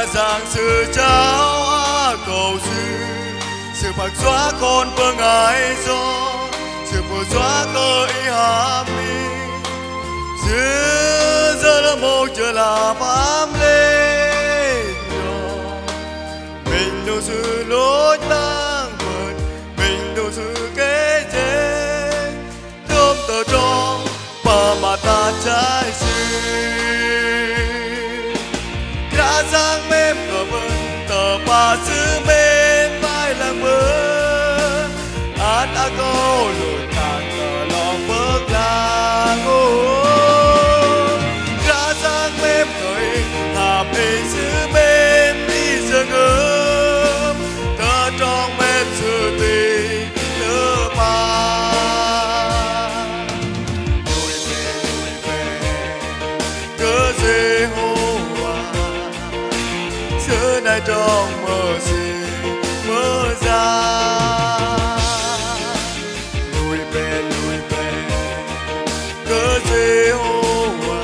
ngã giang sự cháu cầu sự phật xóa con vương ai do sự phù xóa cơ ý hàm mi sự giờ là một giờ là pháp lê mình đâu sự lối tăng vượt mình đâu sự kế chế thơm tờ trong và mà ta trái sự đã giang mềm cờ vân tờ ba xứ bên vai làng mơ đã câu lùi tàn cờ lòng bước làng đã giang mềm cởi hàm hình xứ bên đi sương ấm thơ trong mềm sự tình lỡ mà lùi về cớ dễ hô xưa nay trong mơ gì mơ ra lùi về cớ gì hoa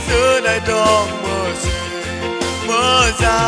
xưa nay trong mơ gì mơ ra.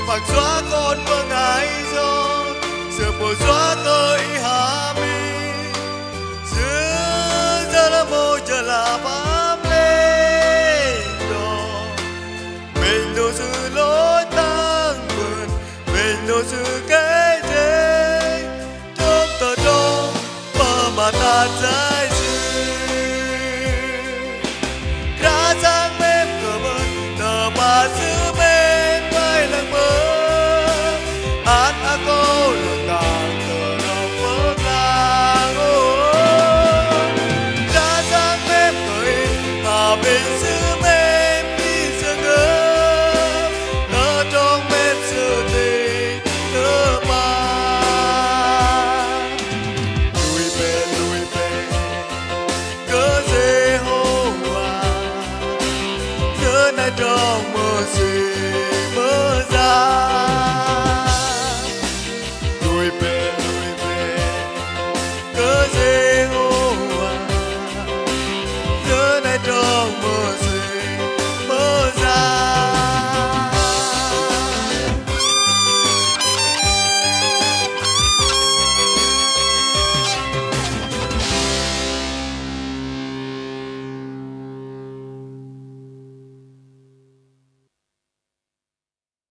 Phật xóa con vương ai do sự phù xóa